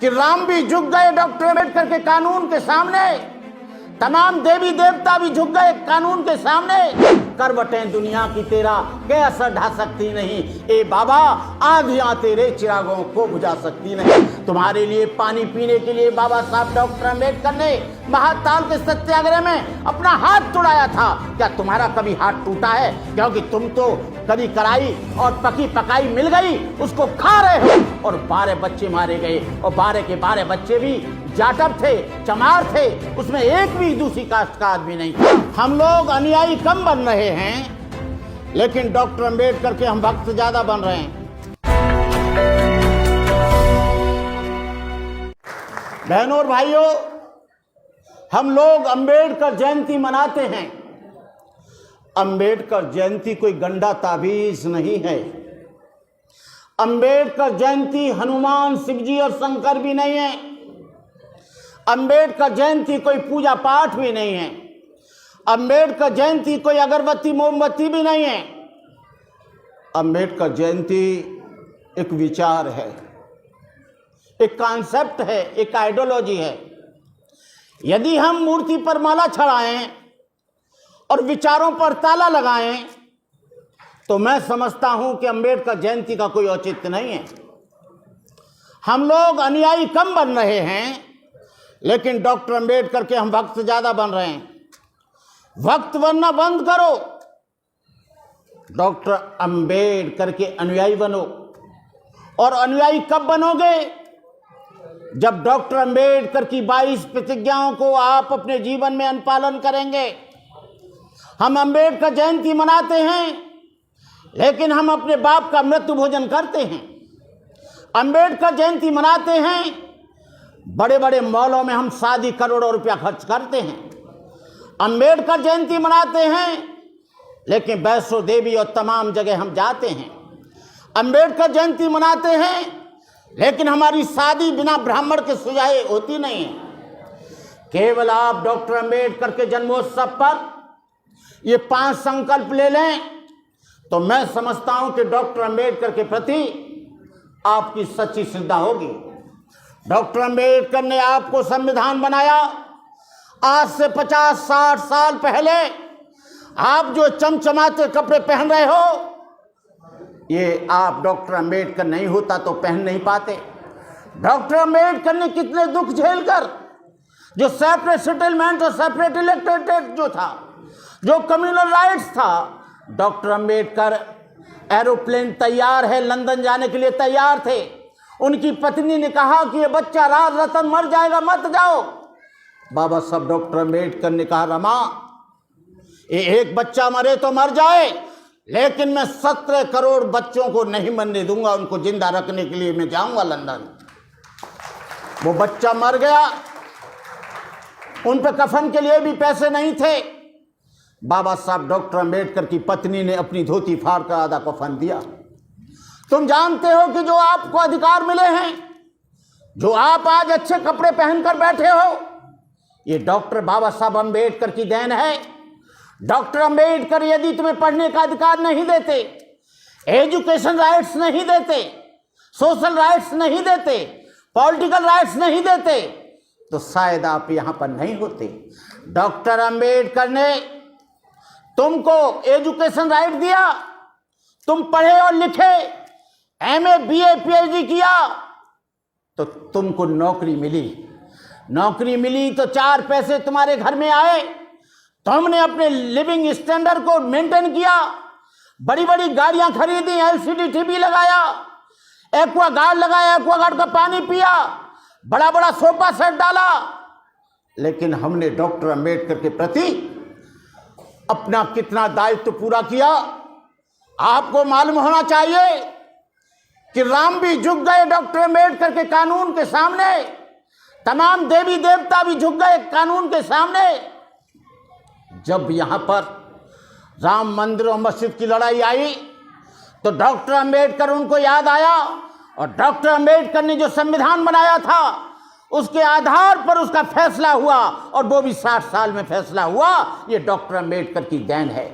कि राम भी झुक गए डॉक्टर अम्बेडकर के कानून के सामने, तमाम देवी देवता भी झुक गए कानून के सामने। करवटें दुनिया की तेरा के असर ढा सकती नहीं, ए बाबा आंधियां तेरे चिरागों को बुझा सकती नहीं। तुम्हारे लिए पानी पीने के लिए बाबा साहब डॉक्टर अम्बेडकर ने महाताल के सत्याग्रह में अपना हाथ तोड़ाया था। क्या तुम्हारा कभी हाथ टूटा है? क्योंकि तुम तो कभी कराई और पकी पकाई मिल गई उसको खा रहे हो, और 12 बच्चे मारे गए, और 12 के 12 बच्चे भी जाटव थे, चमार थे, उसमें एक भी दूसरी कास्ट का आदमी नहीं था। हम लोग अनुयायी कम बन रहे हैं, लेकिन डॉक्टर अम्बेडकर के हम भक्त ज्यादा बन रहे हैं। बहनों और भाइयों, हम लोग अम्बेडकर जयंती मनाते हैं। अम्बेडकर जयंती कोई गंदा ताबीज नहीं है। अम्बेडकर जयंती हनुमान, शिवजी और शंकर भी नहीं है। अम्बेडकर जयंती कोई पूजा पाठ भी नहीं है। अम्बेडकर जयंती कोई अगरबत्ती मोमबत्ती भी नहीं है। अम्बेडकर जयंती एक विचार है, एक कॉन्सेप्ट है, एक आइडियोलॉजी है। यदि हम मूर्ति पर माला चढ़ाएं और विचारों पर ताला लगाएं तो मैं समझता हूं कि अम्बेडकर जयंती का कोई औचित्य नहीं है। हम लोग अनुयायी कम बन रहे हैं, लेकिन डॉक्टर अम्बेडकर के हम भक्त ज्यादा बन रहे हैं। भक्त बनना बंद करो, डॉक्टर अम्बेडकर के अनुयायी बनो। और अनुयायी कब बनोगे? जब डॉक्टर अम्बेडकर की 22 प्रतिज्ञाओं को आप अपने जीवन में अनुपालन करेंगे। हम अम्बेडकर जयंती मनाते हैं, लेकिन हम अपने बाप का मृत्यु भोजन करते हैं। अम्बेडकर जयंती मनाते हैं, बड़े बड़े मॉलों में हम शादी करोड़ों रुपया खर्च करते हैं। अम्बेडकर जयंती मनाते हैं, लेकिन वैष्णो देवी और तमाम जगह हम जाते हैं। अम्बेडकर जयंती मनाते हैं, लेकिन हमारी शादी बिना ब्राह्मण के सुझाए होती नहीं है। केवल आप डॉक्टर अम्बेडकर के जन्मोत्सव पर ये 5 संकल्प ले लें तो मैं समझता हूं कि डॉक्टर अम्बेडकर के प्रति आपकी सच्ची श्रद्धा होगी। डॉक्टर अम्बेडकर ने आपको संविधान बनाया। आज से 50-60 साल पहले आप जो चमचमाते कपड़े पहन रहे हो, ये आप डॉक्टर अम्बेडकर नहीं होता तो पहन नहीं पाते। डॉक्टर अम्बेडकर ने कितने दुख झेलकर, जो सेपरेट सेटलमेंट और सेपरेट इलेक्टोरेट जो था, जो कम्युनल राइट्स था, डॉक्टर अम्बेडकर एरोप्लेन तैयार है, लंदन जाने के लिए तैयार थे। उनकी पत्नी ने कहा कि ये बच्चा राज रतन मर जाएगा, मत जाओ। बाबा साहब डॉक्टर अम्बेडकर ने कहा, रमा ये एक बच्चा मरे तो मर जाए, लेकिन मैं 17 करोड़ बच्चों को नहीं मरने दूंगा। उनको जिंदा रखने के लिए मैं जाऊंगा लंदन। वो बच्चा मर गया, उन पे कफन के लिए भी पैसे नहीं थे। बाबा साहब डॉक्टर अम्बेडकर की पत्नी ने अपनी धोती फाड़ कर आधा कफन दिया। तुम जानते हो कि जो आपको अधिकार मिले हैं, जो आप आज अच्छे कपड़े पहनकर बैठे हो, ये डॉक्टर बाबा साहब अम्बेडकर की देन है। डॉक्टर अम्बेडकर यदि तुम्हें पढ़ने का अधिकार नहीं देते, एजुकेशन राइट्स नहीं देते, सोशल राइट्स नहीं देते, पॉलिटिकल राइट्स नहीं देते, तो शायद आप यहां पर नहीं होते। डॉक्टर अम्बेडकर ने तुमको एजुकेशन राइट दिया, तुम पढ़े और लिखे, एमए, बीए, पीएचडी किया, तो तुमको नौकरी मिली। नौकरी मिली तो 4 पैसे तुम्हारे घर में आए, तुमने अपने लिविंग स्टैंडर्ड को मेंटेन किया, बड़ी बड़ी गाड़ियां खरीदी, एलसीडी टीवी लगाया, एक्वागार्ड लगाया, एक्वागार्ड का पानी पिया, बड़ा बड़ा सोफा सेट डाला। लेकिन हमने डॉक्टर अम्बेडकर के प्रति अपना कितना दायित्व पूरा किया, आपको मालूम होना चाहिए कि राम भी झुक गए डॉक्टर अम्बेडकर के कानून के सामने, तमाम देवी देवता भी झुक गए कानून के सामने। जब यहां पर राम मंदिर और मस्जिद की लड़ाई आई तो डॉक्टर अम्बेडकर उनको याद आया, और डॉक्टर अम्बेडकर ने जो संविधान बनाया था उसके आधार पर उसका फैसला हुआ, और वो भी 60 साल में फैसला हुआ। ये डॉक्टर अम्बेडकर की देन है।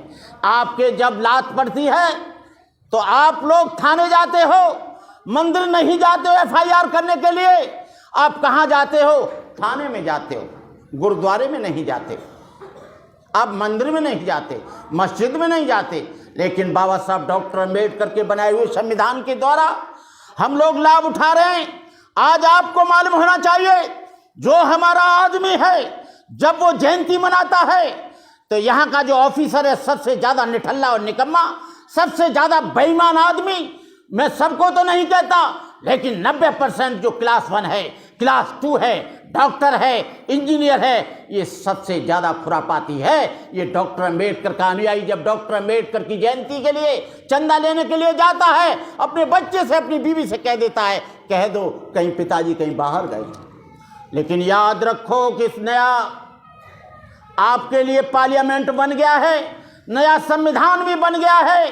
आपके जब लात पड़ती है तो आप लोग थाने जाते हो, मंदिर नहीं जाते हो एफआईआर करने के लिए। आप कहाँ जाते हो? थाने में जाते हो, गुरुद्वारे में नहीं जाते, आप मंदिर में नहीं जाते, मस्जिद में नहीं जाते, लेकिन बाबा साहब डॉक्टर अम्बेडकर के बनाए हुए संविधान के द्वारा हम लोग लाभ उठा रहे हैं। आज आपको मालूम होना चाहिए, जो हमारा आदमी है जब वो जयंती मनाता है तो यहाँ का जो ऑफिसर है सबसे ज्यादा निठल्ला और निकम्मा, सबसे ज्यादा बेईमान आदमी, मैं सबको तो नहीं कहता, लेकिन 90% जो क्लास 1 है, क्लास 2 है, डॉक्टर है, इंजीनियर है, ये सबसे ज्यादा खुरापाती है। ये डॉक्टर अम्बेडकर का अनुयायी जब डॉक्टर अम्बेडकर की जयंती के लिए चंदा लेने के लिए जाता है, अपने बच्चे से, अपनी बीवी से कह देता है, कह दो कहीं पिताजी कहीं बाहर गए। लेकिन याद रखो कि इस नया आपके लिए पार्लियामेंट बन गया है, नया संविधान भी बन गया है,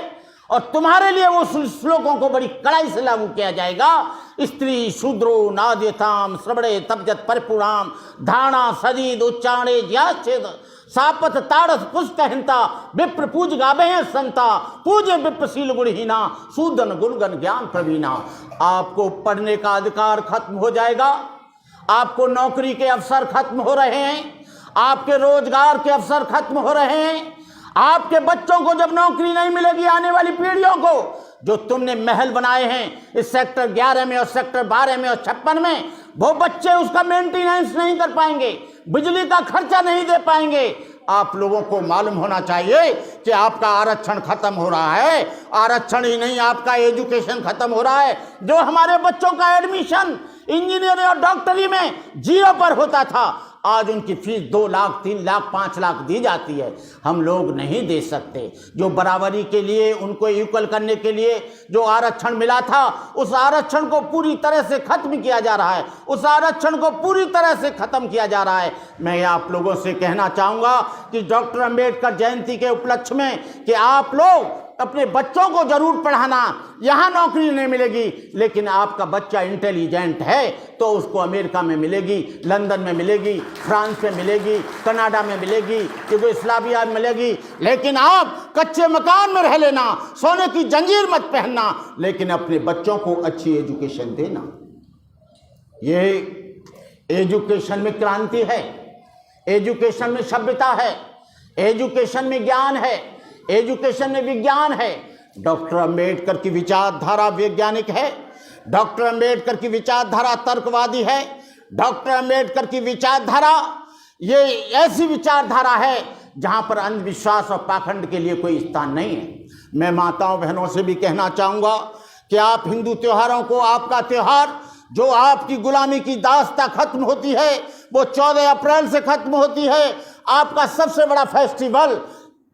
और तुम्हारे लिए वो श्लोकों को बड़ी कड़ाई से लागू किया जाएगा। स्त्री शूद्रो नाद्यताम श्रवणे तपजत परिपुराम धारणा सदीद उच्चारणे ज्याच्छेद सापत ताड़स पुष्कहिंता विप्र पूज गावे संता पूजे विप्रशील गुणहीना सूदन गुणगन ज्ञान प्रवीणा। आपको पढ़ने का अधिकार खत्म हो जाएगा, आपको नौकरी के अवसर खत्म हो रहे हैं, आपके रोजगार के अवसर खत्म हो रहे हैं, आपके बच्चों को जब नौकरी नहीं मिलेगी, आने वाली पीढ़ियों को, जो तुमने महल बनाए हैं इस सेक्टर 11 में और सेक्टर 12 में और 56 में, वो बच्चे उसका मेंटेनेंस नहीं कर पाएंगे, बिजली का खर्चा नहीं दे पाएंगे। आप लोगों को मालूम होना चाहिए कि आपका आरक्षण खत्म हो रहा है। आरक्षण ही नहीं, आपका एजुकेशन खत्म हो रहा है। जो हमारे बच्चों का एडमिशन इंजीनियरिंग और डॉक्टरी में 0 पर होता था, आज उनकी फीस 2 लाख 3 लाख 5 लाख दी जाती है। हम लोग नहीं दे सकते। जो बराबरी के लिए, उनको इक्वल करने के लिए जो आरक्षण मिला था, उस आरक्षण को पूरी तरह से खत्म किया जा रहा है, उस आरक्षण को पूरी तरह से खत्म किया जा रहा है। मैं आप लोगों से कहना चाहूँगा कि डॉक्टर अम्बेडकर जयंती के उपलक्ष्य में कि आप लोग अपने बच्चों को जरूर पढ़ाना। यहाँ नौकरी नहीं मिलेगी, लेकिन आपका बच्चा इंटेलिजेंट है तो उसको अमेरिका में मिलेगी, लंदन में मिलेगी, फ्रांस में मिलेगी, कनाडा में मिलेगी, यूगोस्लाविया में मिलेगी। लेकिन आप कच्चे मकान में रह लेना, सोने की जंजीर मत पहनना, लेकिन अपने बच्चों को अच्छी एजुकेशन देना। ये एजुकेशन में क्रांति है, एजुकेशन में सभ्यता है, एजुकेशन में ज्ञान है, एजुकेशन में विज्ञान है। डॉक्टर अम्बेडकर की विचारधारा वैज्ञानिक है, डॉक्टर अम्बेडकर की विचारधारा तर्कवादी है, डॉक्टर अम्बेडकर की विचारधारा ये ऐसी विचारधारा है जहां पर अंधविश्वास और पाखंड के लिए कोई स्थान नहीं है। मैं माताओं बहनों से भी कहना चाहूँगा कि आप हिंदू त्योहारों को, आपका त्योहार जो आपकी गुलामी की दास्ता खत्म होती है वो 14 अप्रैल से खत्म होती है। आपका सबसे बड़ा फेस्टिवल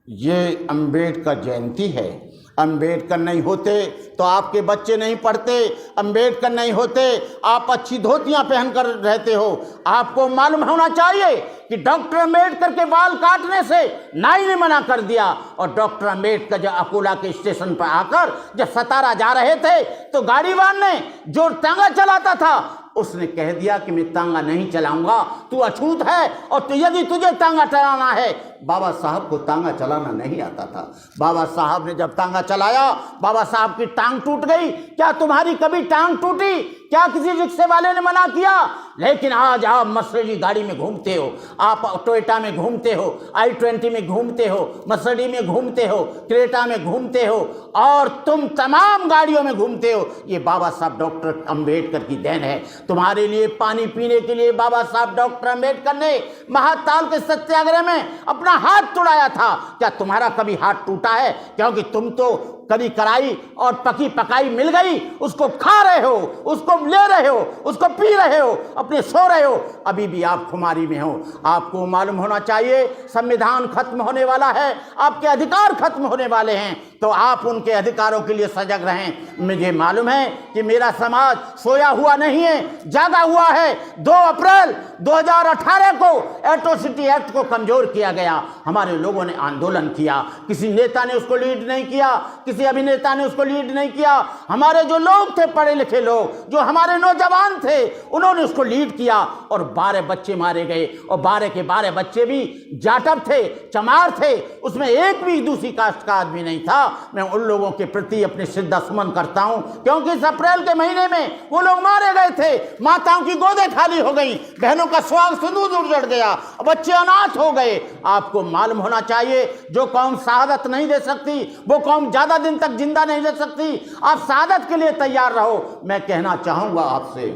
ये अम्बेडकर जयंती है। अम्बेडकर नहीं होते तो आपके बच्चे नहीं पढ़ते, अम्बेडकर नहीं होते आप अच्छी धोतियां पहनकर रहते हो। आपको मालूम होना चाहिए कि डॉक्टर अम्बेडकर के बाल काटने से नाई ने मना कर दिया, और डॉक्टर अम्बेडकर जब अकोला के स्टेशन पर आकर जब सतारा जा रहे थे तो गाड़ीवान ने जो तांगा चलाता था उसने कह दिया कि मैं तांगा नहीं चलाऊंगा, तू अछूत है, और तो यदि तुझे तांगा चलाना है। बाबा साहब को तांगा चलाना नहीं आता था। बाबा साहब ने जब तांगा चलाया, बाबा साहब की टांग टूट गई। क्या तुम्हारी कभी टांग टूटी? क्या किसी रिक्शे वाले ने मना किया? लेकिन आज आप मर्सिडीज गाड़ी में घूमते हो, आप टोयोटा में घूमते हो, i20 में घूमते हो, मर्सिडीज में घूमते हो, क्रेटा में घूमते हो, और तुम तमाम गाड़ियों में घूमते हो। ये बाबा साहब डॉक्टर अम्बेडकर की देन है। तुम्हारे लिए पानी पीने के लिए बाबा साहब डॉक्टर अम्बेडकर ने महाताल के सत्याग्रह में अपना हाथ तोड़ाया था। क्या तुम्हारा कभी हाथ टूटा है? क्योंकि तुम तो करी कराई और पकी पकाई मिल गई, उसको खा रहे हो, उसको ले रहे हो, उसको पी रहे हो, अपने सो रहे हो, अभी भी आप खुमारी में हो। आपको मालूम होना चाहिए संविधान खत्म होने वाला है, आपके अधिकार खत्म होने वाले हैं, तो आप उनके अधिकारों के लिए सजग रहें। मुझे मालूम है कि मेरा समाज सोया हुआ नहीं है, जागा हुआ है। 2 अप्रैल 2018 को एट्रोसिटी एक्ट को कमजोर किया गया। हमारे लोगों ने आंदोलन किया, किसी नेता ने उसको लीड नहीं किया, किसी किसी अभिनेता ने उसको लीड नहीं किया। हमारे जो लोग थे, पढ़े लिखे लोग, जो हमारे नौजवान थे, उन्होंने उसको लीड किया और 12 बच्चे मारे गए और 12 के 12 बच्चे भी जाटव थे, चमार थे, उसमें एक भी दूसरी कास्ट का आदमी नहीं था। मैं उन लोगों के प्रति अपनी श्रद्धा सुमन करता हूं, क्योंकि इस अप्रैल के महीने में वो लोग मारे गए थे, माताओं की गोदें खाली हो गई, बहनों का सुहाग सिंदूर उजड़ गया, बच्चे अनाथ हो गए। आपको मालूम होना चाहिए, जो कौम शहादत नहीं दे सकती, वो कौम ज्यादा दिन तक जिंदा नहीं रह सकती। आप शहादत के लिए तैयार रहो। मैं कहना चाहूंगा आपसे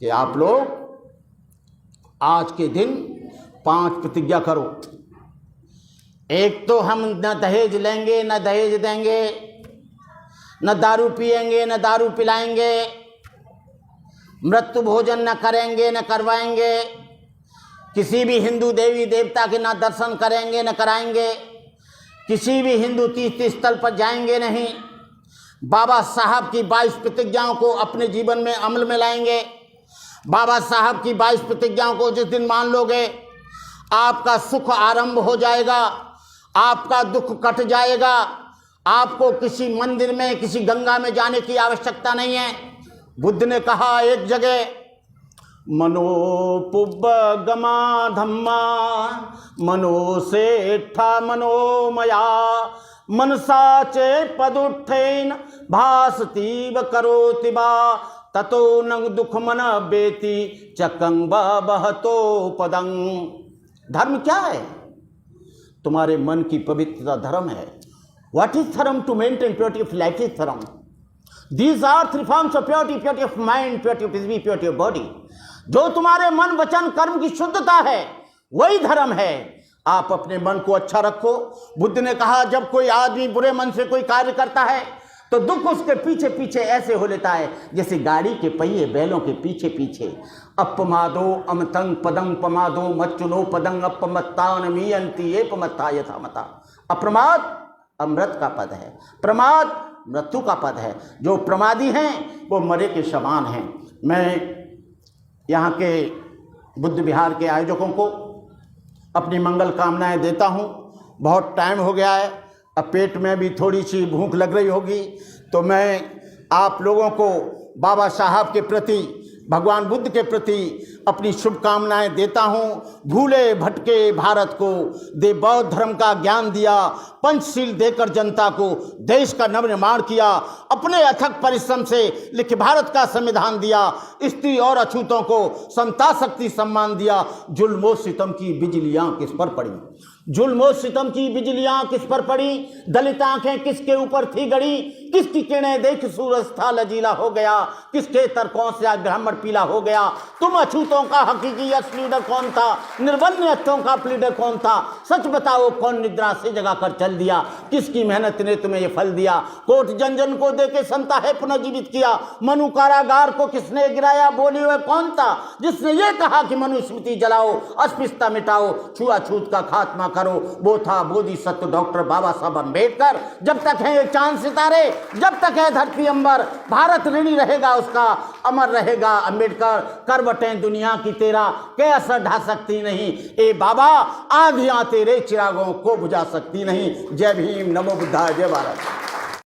कि आप लोग आज के दिन 5 प्रतिज्ञा करो। एक तो हम न दहेज लेंगे, न दहेज देंगे, न दारू पिएंगे, न दारू पिलाएंगे, मृत्यु भोजन न करेंगे, न करवाएंगे, किसी भी हिंदू देवी देवता के ना दर्शन करेंगे, न कराएंगे, किसी भी हिंदू तीर्थ स्थल पर जाएंगे नहीं, बाबा साहब की 22 प्रतिज्ञाओं को अपने जीवन में अमल में लाएंगे। बाबा साहब की 22 प्रतिज्ञाओं को जिस दिन मान लोगे, आपका सुख आरंभ हो जाएगा, आपका दुख कट जाएगा। आपको किसी मंदिर में, किसी गंगा में जाने की आवश्यकता नहीं है। बुद्ध ने कहा एक जगह, मनोपुब्बगमा धम्मा मनोसेठा मनोमया मनसा चे पदुत्थेन भासतीव करोति बा ततो न दुख मन बेति चकंग बहतो पदंग। धर्म क्या है? तुम्हारे मन की पवित्रता धर्म है। What is dharma? To maintain purity of life is dharma. These are 3 forms of purity: purity of mind, purity of physical, purity of body. जो तुम्हारे मन वचन कर्म की शुद्धता है, वही धर्म है। आप अपने मन को अच्छा रखो। बुद्ध ने कहा, जब कोई आदमी बुरे मन से कोई कार्य करता है तो दुख उसके पीछे पीछे ऐसे हो लेता है जैसे गाड़ी के पहिए बैलों के पीछे पीछे। अपमादो अमतंग पदंग पमादो मच्चुनो पदंग अपमत्तान मीयंती एपमत्ता यथामता। अप्रमाद अमृत का पद है, प्रमाद मृत्यु का पद है। जो प्रमादी हैं वो मरे के समान हैं। मैं यहाँ के बुद्ध विहार के आयोजकों को अपनी मंगल कामनाएं देता हूँ। बहुत टाइम हो गया है, अब पेट में भी थोड़ी सी भूख लग रही होगी, तो मैं आप लोगों को बाबा साहब के प्रति, भगवान बुद्ध के प्रति अपनी शुभकामनाएं देता हूँ। भूले भटके भारत को दे बौद्ध धर्म का ज्ञान दिया, पंचशील देकर जनता को देश का नवनिर्माण किया, अपने अथक परिश्रम से लिखे भारत का संविधान दिया, स्त्री और अछूतों को समता शक्ति सम्मान दिया। जुल्म सितम की बिजलियाँ किस पर पड़ी, जुल्म सितम की बिजलियाँ किस पर पड़ी, दलित आंखें किसके ऊपर थी गड़ी, किसकी किरणें देख सूरज था लजीला हो गया, किसके तर्कों से आज ब्राह्मण पीला हो गया। तुम अछूतों का हकीकी असली लीडर कौन था, निर्बल अच्छों का लीडर कौन था? सच बताओ, कौन निद्रा से जगा कर चल दिया, किसकी मेहनत ने तुम्हें ये फल दिया? कोट जन जन को देके संता है पुनर्जीवित किया, मनु कारागार को किसने गिराया, बोली हुए कौन था जिसने ये कहा कि मनुस्मृति जलाओ, अस्पृश्यता मिटाओ, छुआछूत का खात्मा करो? वो था बोधिसत्व डॉक्टर बाबा साहब अम्बेडकर। जब तक है चांद सितारे, जब तक है धरती अंबर, भारत ऋणी रहेगा उसका, अमर रहेगा अम्बेडकर। करवटें दुनिया की तेरा के असर ढा सकती नहीं, ए बाबा आंधियां तेरे चिरागों को बुझा सकती नहीं। जय भीम, नमो बुद्धाय, जय भारत।